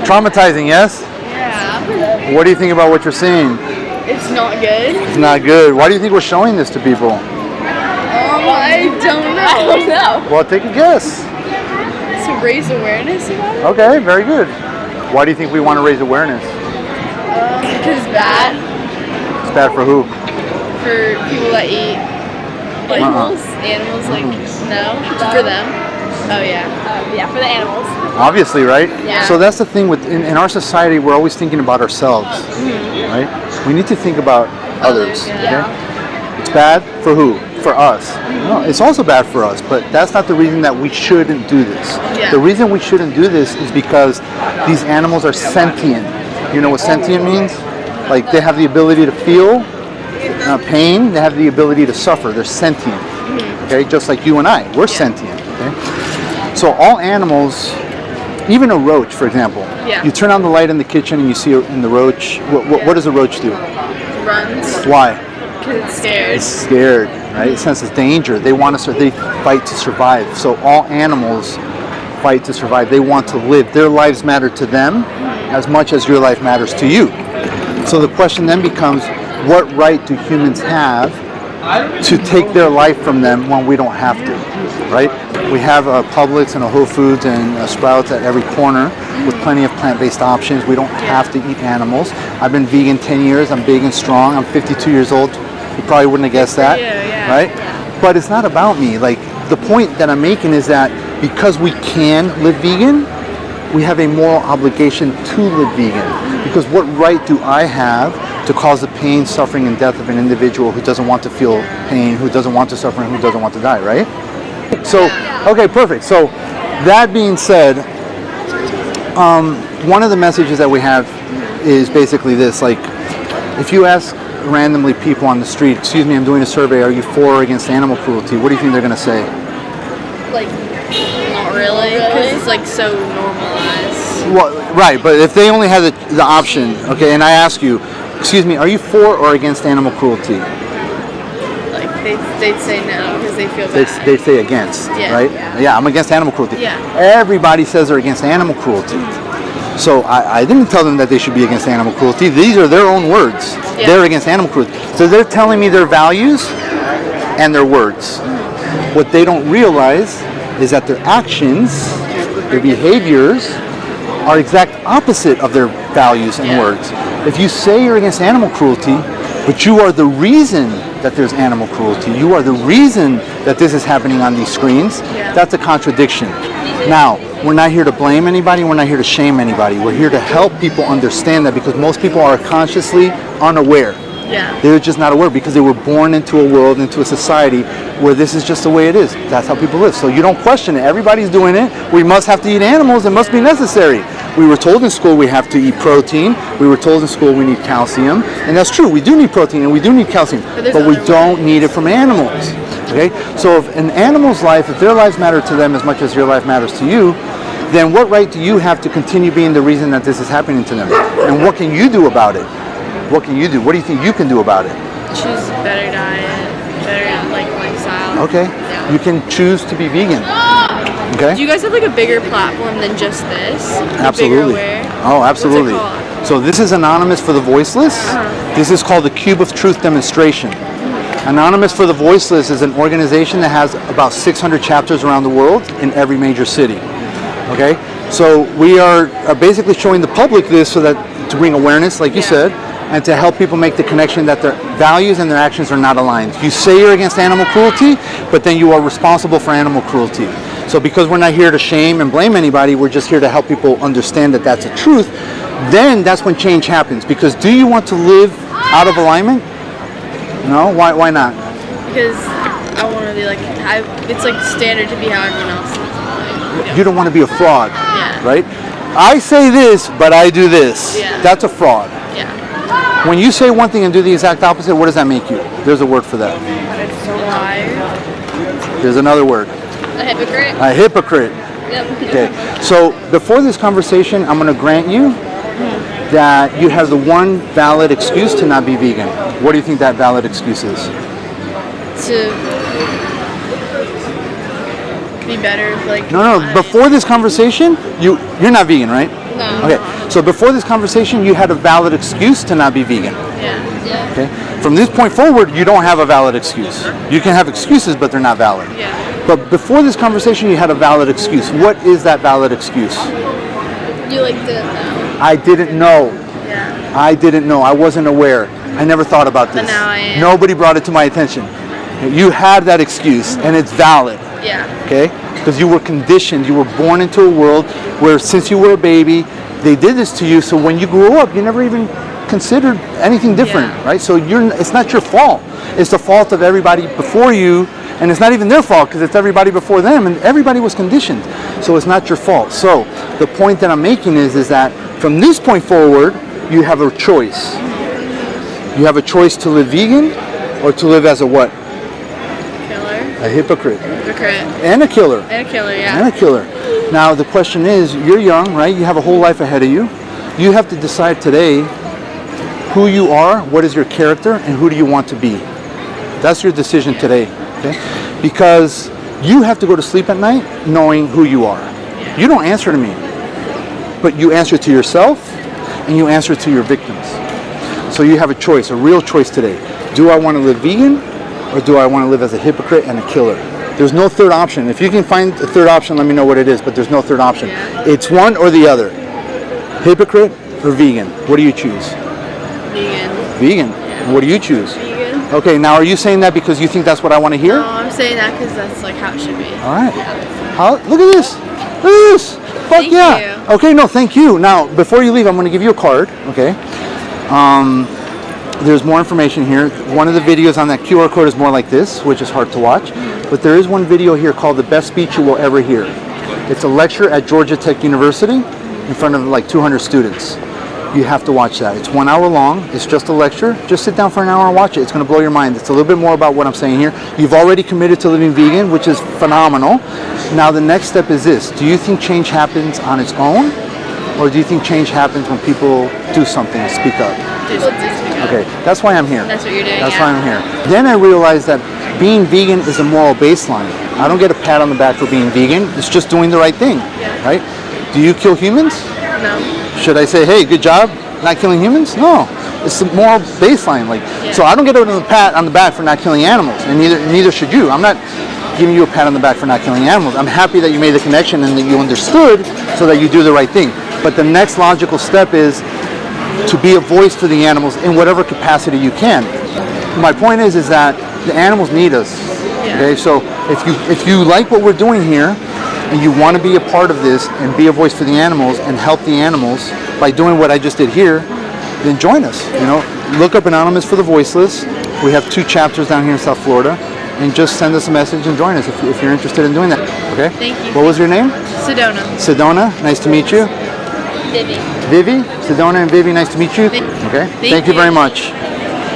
Traumatizing, yes? Yeah. What do you think about what you're seeing? It's not good. It's not good. Why do you think we're showing this to people? I don't know. Well, take a guess. To raise awareness about it? Okay, very good. Why do you think we want to raise awareness? Because it's bad It's bad for who? for people that eat animals. Animals, like, no. For them. Oh, yeah. Yeah, for the animals. Obviously, right? Yeah. So that's the thing with in our society, we're always thinking about ourselves, right? We need to think about others. Yeah. Okay? It's bad for who? For us. No, it's also bad for us, but that's not the reason that we shouldn't do this. Yeah. The reason we shouldn't do this is because these animals are sentient. You know what sentient means? Like they have the ability to feel pain. They have the ability to suffer. They're sentient. Okay, just like you and I, we're sentient. Okay, so all animals, even a roach, for example. Yeah. You turn on the light in the kitchen and you see in the roach. What does a roach do? Runs. Why? Because it's scared. It's scared, right? It senses danger. They want to. They fight to survive. So all animals fight to survive. They want to live. Their lives matter to them as much as your life matters to you. So the question then becomes, what right do humans have to take their life from them when we don't have to, right? We have a Publix and a Whole Foods and a Sprouts at every corner with plenty of plant-based options. We don't have to eat animals. I've been vegan 10 years. I'm big and strong. I'm 52 years old. You probably wouldn't have guessed that, right? But it's not about me. Like, the point that I'm making is that because we can live vegan, we have a moral obligation to live vegan. Because what right do I have to cause the pain, suffering, and death of an individual who doesn't want to feel pain, who doesn't want to suffer, and who doesn't want to die, right? So, okay, perfect. So, that being said, one of the messages that we have is basically this, like, if you ask randomly people on the street, excuse me, I'm doing a survey, are you for or against animal cruelty? What do you think they're going to say? Like, not really, because it's, like, so normalized. Well, right, but if they only had the option, okay, and I ask you, excuse me, are you for or against animal cruelty? Like, they'd say no, because they feel bad. They'd say against, right? Yeah, I'm against animal cruelty. Yeah. Everybody says they're against animal cruelty. So I didn't tell them that they should be against animal cruelty. These are their own words. Yeah. They're against animal cruelty. So they're telling me their values and their words. What they don't realize is that their actions, their behaviors, are exact opposite of their values and words. If you say you're against animal cruelty, but you are the reason that there's animal cruelty, you are the reason that this is happening on these screens, that's a contradiction. Now, we're not here to blame anybody, we're not here to shame anybody. We're here to help people understand that, because most people are consciously unaware. Yeah. They're just not aware because they were born into a world, into a society where this is just the way it is. That's how people live. So you don't question it. Everybody's doing it. We must have to eat animals. It must be necessary. We were told in school we have to eat protein. We were told in school we need calcium. And that's true. We do need protein and we do need calcium. But we don't need it from animals. Okay? So if an animal's life, if their lives matter to them as much as your life matters to you, then what right do you have to continue being the reason that this is happening to them? And what can you do about it? What can you do? What do you think you can do about it? Choose a better diet, better lifestyle. Okay. Yeah. You can choose to be vegan. Okay. Do you guys have like a bigger platform than just this? Absolutely. Oh, absolutely. What's it called? So this is Anonymous for the Voiceless. This is called the Cube of Truth Demonstration. Anonymous for the Voiceless is an organization that has about 600 chapters around the world in every major city. Okay. So we are basically showing the public this so that to bring awareness, like you said, and to help people make the connection that their values and their actions are not aligned. You say you're against animal cruelty, but then you are responsible for animal cruelty. So because we're not here to shame and blame anybody, we're just here to help people understand that that's a truth, then that's when change happens. Because do you want to live out of alignment? No? Why not? Because I want to be like, it's like standard to be how everyone else is. Like, You don't want to be a fraud, Yeah. right? I say this, but I do this. Yeah. That's a fraud. Yeah. When you say one thing and do the exact opposite, what does that make you? There's a word for that. Liar. There's another word. A hypocrite. A hypocrite. Yep. Okay. So before this conversation, I'm going to grant you that you have the one valid excuse to not be vegan. What do you think that valid excuse is? To be better, like. No. Before this conversation, you're not vegan, right? No. Okay, so before this conversation, you had a valid excuse to not be vegan. Yeah. Okay, from this point forward, you don't have a valid excuse. You can have excuses, but they're not valid. Yeah. But before this conversation, you had a valid excuse. What is that valid excuse? You like didn't know. I didn't know. Yeah. I didn't know. I wasn't aware. I never thought about this. But now I am. Nobody brought it to my attention. You had that excuse, and it's valid. Yeah. Okay? Because you were conditioned. You were born into a world where, since you were a baby, they did this to you. So when you grew up, you never even considered anything different, Yeah. right? So it's not your fault. It's the fault of everybody before you, and it's not even their fault because it's everybody before them, and everybody was conditioned. So it's not your fault. So the point that I'm making is that from this point forward, you have a choice. You have a choice to live vegan or to live as a what? Killer. A hypocrite. Hypocrite. And a killer. And a killer, yeah. And a killer. Now the question is, you're young, right? You have a whole life ahead of you. You have to decide today who you are, what is your character, and who do you want to be. That's your decision today. Okay? Because you have to go to sleep at night knowing who you are. You don't answer to me, but you answer to yourself and you answer to your victims. So you have a choice, a real choice today. Do I want to live vegan or do I want to live as a hypocrite and a killer? There's no third option. If you can find a third option, let me know what it is, but there's no third option. It's one or the other. Hypocrite or vegan? What do you choose? Vegan. Vegan. What do you choose? Vegan. Okay, now are you saying that because you think that's what I want to hear? No, I'm saying that because that's like how it should be. All right. Look at this. Look at this. Fuck Thank yeah. you. Okay, no, thank you. Now, before you leave, I'm going to give you a card, okay? There's more information here. One of the videos on that QR code is more like this, which is hard to watch. But there is one video here called The Best Speech You Will Ever Hear. It's a lecture at Georgia Tech University in front of like 200 students. You have to watch that. It's 1 hour long. It's just a lecture. Just sit down for an hour and watch it. It's going to blow your mind. It's a little bit more about what I'm saying here. You've already committed to living vegan, which is phenomenal. Now the next step is this. Do you think change happens on its own? Or do you think change happens when people do something and speak up? Okay, that's why I'm here. That's what you're doing. That's why I'm here. Then I realized that being vegan is a moral baseline. I don't get a pat on the back for being vegan. It's just doing the right thing, right? Do you kill humans? No. Should I say, hey, good job, not killing humans? No, it's the moral baseline. So I don't get a pat on the back for not killing animals, and neither should you. I'm not giving you a pat on the back for not killing animals. I'm happy that you made the connection and that you understood so that you do the right thing. But the next logical step is to be a voice for the animals in whatever capacity you can. My point is that the animals need us. Okay, so if you like what we're doing here and you want to be a part of this and be a voice for the animals and help the animals by doing what I just did here, then join us. Look up Anonymous for the Voiceless. We have 2 chapters down here in South Florida, and just send us a message and join us if you're interested in doing that. Okay? Thank you. What was your name? Sedona. Sedona. Nice to meet you. Vivi. Vivi. Sedona and Vivi. Nice to meet you. Okay. Thank you very much.